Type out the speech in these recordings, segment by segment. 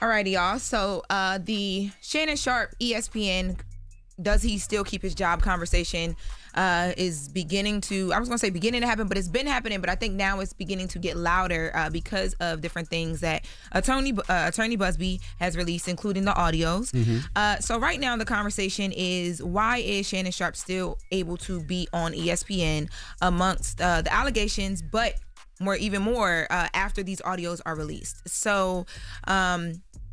Alrighty, y'all. So the Shannon Sharpe ESPN, does he still keep his job conversation is beginning to, I was going to say beginning to happen, but it's been happening, but I think now it's beginning to get louder because of different things that Attorney Busby has released, including the audios. So right now the conversation is, why is Shannon Sharpe still able to be on ESPN amongst the allegations, but even more after these audios are released. So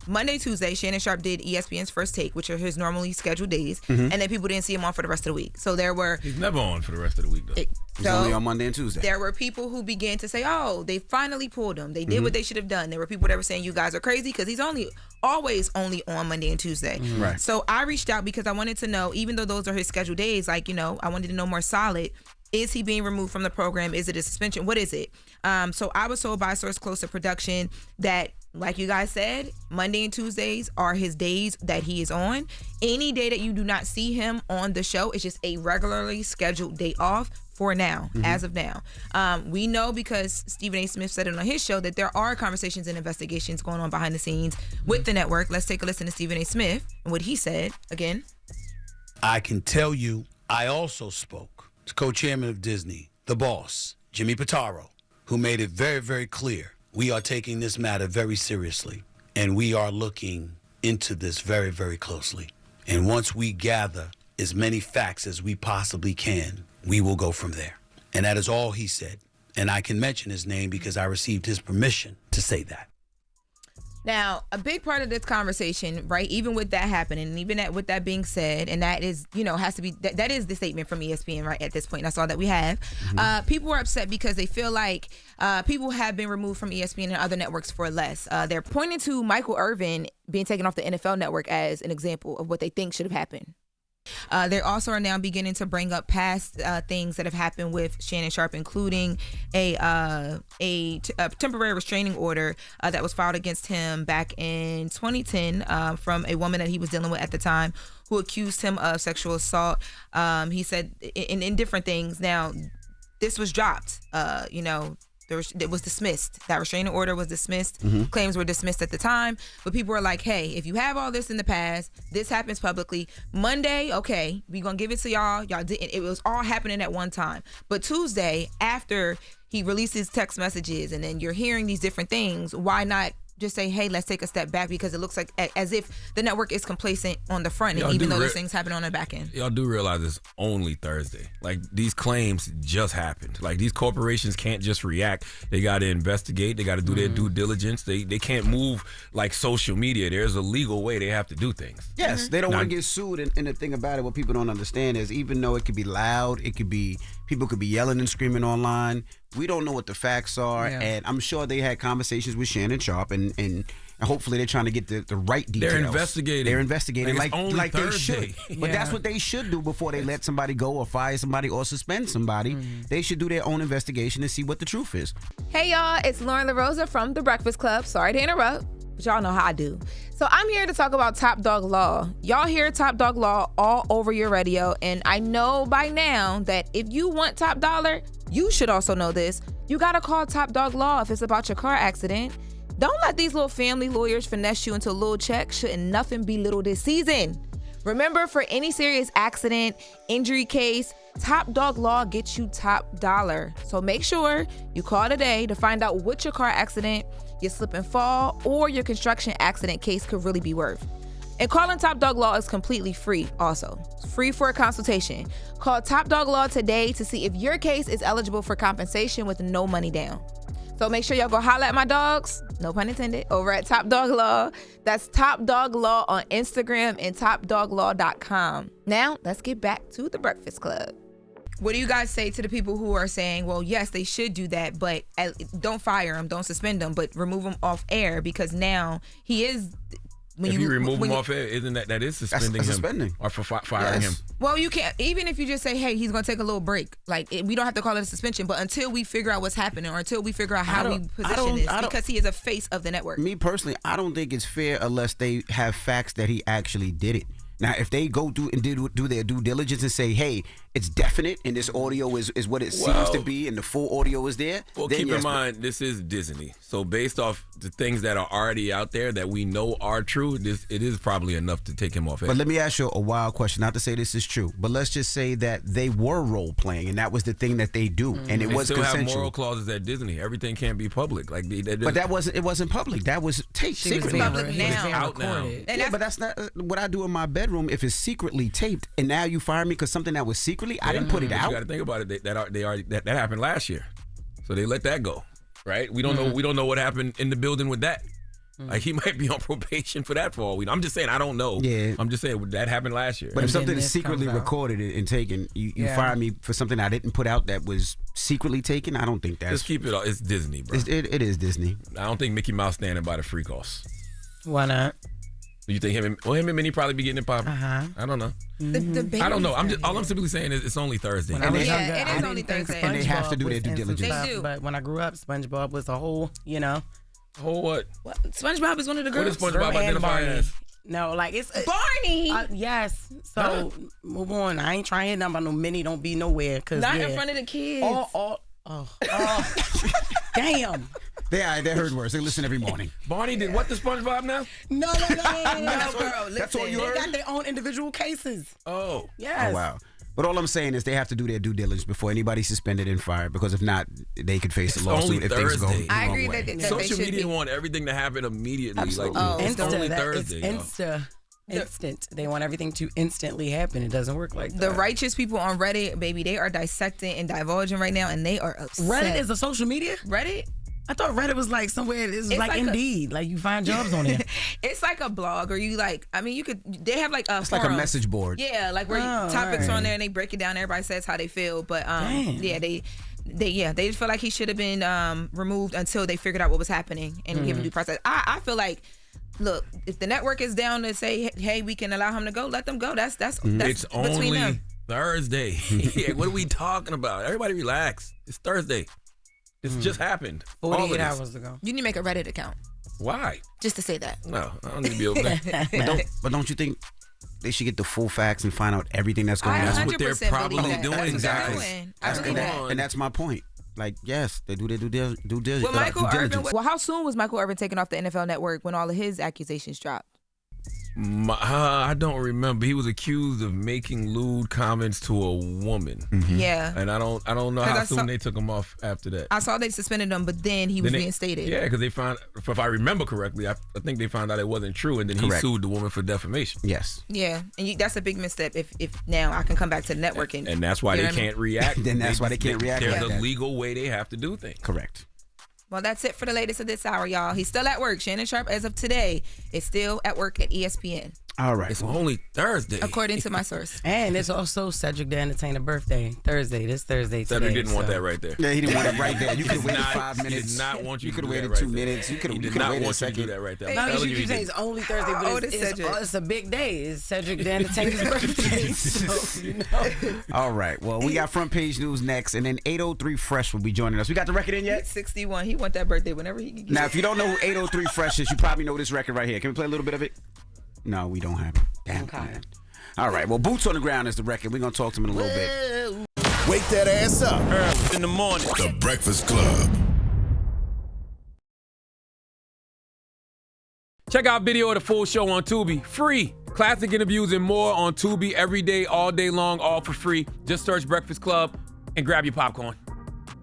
Monday, Tuesday, Shannon Sharpe did ESPN's First Take, which are his normally scheduled days, and then people didn't see him on for the rest of the week. So there were... He's never on for the rest of the week, though. He's only on Monday and Tuesday. There were people who began to say, oh, they finally pulled him. They did what they should have done. There were people that were saying, you guys are crazy, because he's always only on Monday and Tuesday. Right. So I reached out because I wanted to know, even though those are his scheduled days, I wanted to know more solid. Is he being removed from the program? Is it a suspension? What is it? So I was told by a source close to production that, like you guys said, Monday and Tuesdays are his days that he is on. Any day that you do not see him on the show is just a regularly scheduled day off for now, as of now. We know, because Stephen A. Smith said it on his show, that there are conversations and investigations going on behind the scenes with the network. Let's take a listen to Stephen A. Smith and what he said again. I can tell you, I also spoke to co-chairman of Disney, the boss, Jimmy Pitaro, who made it very, very clear we are taking this matter very seriously, and we are looking into this very, very closely. And once we gather as many facts as we possibly can, we will go from there. And that is all he said. And I can mention his name because I received his permission to say that. Now, a big part of this conversation, right, even with that happening, and even with that being said, and that is, has to be, that is the statement from ESPN, right, at this point. That's all that we have. People are upset because they feel like people have been removed from ESPN and other networks for less. They're pointing to Michael Irvin being taken off the NFL network as an example of what they think should have happened. They also are now beginning to bring up past things that have happened with Shannon Sharpe, including a temporary restraining order that was filed against him back in 2010 from a woman that he was dealing with at the time, who accused him of sexual assault. He said in different things. Now, this was dropped. It was dismissed. That restraining order was dismissed. Claims were dismissed at the time. But people were like, hey, if you have all this in the past, this happens publicly. Monday, okay, we're going to give it to y'all. Y'all didn't. It was all happening at one time. But Tuesday, after he releases text messages and then you're hearing these different things, why not just say, hey, let's take a step back, because it looks like as if the network is complacent on the front, and even though those things happen on the back end. Y'all do realize it's only Thursday. Like, these claims just happened. Like, these corporations can't just react. They got to investigate. They got to do their due diligence. They can't move like social media. There's a legal way they have to do things. Yes, they don't want to get sued. And the thing about it, what people don't understand is, even though it could be loud, people could be yelling and screaming online, we don't know what the facts are. Yeah. And I'm sure they had conversations with Shannon Sharpe, and hopefully they're trying to get the right details. They're investigating like they should. But that's what they should do before they let somebody go or fire somebody or suspend somebody. They should do their own investigation and see what the truth is. Hey, y'all, it's Lauren LaRosa from The Breakfast Club. Sorry to interrupt, but y'all know how I do. So I'm here to talk about Top Dog Law. Y'all hear Top Dog Law all over your radio, and I know by now that if you want top dollar, you should also know this. You gotta call Top Dog Law if it's about your car accident. Don't let these little family lawyers finesse you into a little check. Shouldn't nothing be little this season. Remember, for any serious accident, injury case, Top Dog Law gets you top dollar. So make sure you call today to find out what your car accident, your slip and fall, or your construction accident case could really be worth. And calling Top Dog Law is completely free also. It's free for a consultation. Call Top Dog Law today to see if your case is eligible for compensation with no money down. So make sure y'all go holla at my dogs, no pun intended, over at Top Dog Law. That's Top Dog Law on Instagram and topdoglaw.com. Now, let's get back to The Breakfast Club. What do you guys say to the people who are saying, well, yes, they should do that, but don't fire him, don't suspend him, but remove him off air, because now he is... If you remove him off air, isn't that is suspending him or for firing him? Well, you can't, even if you just say, hey, he's going to take a little break. Like, we don't have to call it a suspension, but until we figure out what's happening, or until we figure out how we position this, because he is a face of the network. Me personally, I don't think it's fair unless they have facts that he actually did it. Now, if they go do and do their due diligence and say, hey, it's definite and this audio is what it seems to be and the full audio is there. Well, then keep in mind, this is Disney. So based off the things that are already out there that we know are true, it is probably enough to take him off air. But let me ask you a wild question. Not to say this is true, but let's just say that they were role playing and that was the thing that they do, and it was still consensual. have moral clauses at Disney. Everything can't be public. Like, but it wasn't public. That was taped secretly. public now. It's out now. Yeah, but that's not what I do in my bedroom. If it's secretly taped, and now you fire me because something that was secretly, I didn't put it But out. you got to think about it. That happened last year, so they let that go, right? We don't know. We don't know what happened in the building with that. Like, he might be on probation for that for all we know. I'm just saying, I don't know. Yeah. I'm just saying that happened last year. But if then something is this secretly comes out. recorded and taken, you fire me for something I didn't put out that was secretly taken. I don't think that's. Just keep it. It's Disney, bro. It is Disney. I don't think Mickey Mouse standing by the free costs. Why not? You think him and Minnie probably be getting it popping? I don't know. I don't know. All I'm simply saying is it's only Thursday. When I was Yeah, younger, it is I only didn't think Thursday. And they have to SpongeBob do their was due in some diligence. stuff, They do. But when I grew up, SpongeBob was a whole, Whole what? SpongeBob is one of the What girls. is SpongeBob and identifying Barney. as? No, like it's Barney. yes. So move on. I ain't trying to hit nothing about no Minnie. Don't be nowhere. Cause Not in front of the kids. Damn. They heard words. They listen every morning. Barney did what to SpongeBob now? No, bro. That's all you They heard? got their own individual cases. Oh. Yes. Oh, wow. But all I'm saying is they have to do their due diligence before anybody's suspended and fired, because if not, they could face a lawsuit only if things go Thursday. the I wrong agree way. that they Social should media be. want everything to happen immediately. Absolutely. Like, it's Insta, only that- Thursday. It's yo. instant. They want everything to instantly happen. It doesn't work like The that. righteous people on Reddit, baby, they are dissecting and divulging right now, and they are upset. Reddit is a social media? Reddit? I thought Reddit was like somewhere. It's like like Indeed. Like you find jobs on there. It's like a blog, or you like. I mean, you could. They have like a. It's like a message board. Yeah, like where Oh, topics alright. on there and they break it down. Everybody says how they feel, but Damn. yeah, they just feel like he should have been removed until they figured out what was happening and given due process. I feel like. Look, if the network is down to say, "Hey, we can allow him to go," let them go. That's It's between only them. Thursday. Yeah, what are we talking about? Everybody relax. It's Thursday. This just happened. All of 48 this. hours ago. You need to make a Reddit account Why? just to say that. No, I don't need to be over there. But don't you think they should get the full facts and find out everything that's going I on? That's what they're 100% probably believe that. doing, That's what they're guys. doing. I That's believe come that. on. And that's my point. Like, yes, they do their due diligence. Well, Michael Irvin. Well, how soon was Michael Irvin taken off the NFL Network when all of his accusations dropped? I don't remember. He was accused of making lewd comments to a woman, Yeah. and I don't know 'Cause how I soon saw- they took him off after that. I saw they suspended him, but then he was Then they- reinstated. Yeah, because they found, if I remember correctly, I think they found out it wasn't true, and then Correct. he sued the woman for defamation. Yes. Yeah, and that's a big misstep. If now I can come back to the network and And that's why You know they what I mean? can't react. Then that's why they can't react There's like a that. legal way they have to do things. Correct. well, that's it for the latest of this hour, y'all. He's still at work. Shannon Sharpe, as of today, is still at work at ESPN, All right. It's only Thursday. according to my source. And it's also Cedric the Entertainer birthday. This Thursday. Cedric today, didn't want so- that right there. Yeah, he didn't want it right there. You He could have did waited not- 5 He minutes. did not want you could to have do waited that 2 right there. minutes. You could He have did not waited a want you to do second. that right there. No, I'm you telling keep he saying did. it's only Thursday, but Oh, it's, this Cedric. it's a big day. It's Cedric the Entertainer's birthday. So, you know. All right. Well, we got front page news next, and then 803 Fresh will be joining us. We got the record in yet? He's 61. He want that birthday whenever he can get Now, it. if you don't know who 803 Fresh is, you probably know this record right here. Can we play a little bit of it? No, we don't have it. Damn. Okay. Man. All right. Well, Boots on the Ground is the record. We're going to talk to him in a little bit. Wake that ass up. Early in the morning. The Breakfast Club. Check out video of the full show on Tubi. Free. Classic interviews and more on Tubi every day, all day long, all for free. Just search Breakfast Club and grab your popcorn.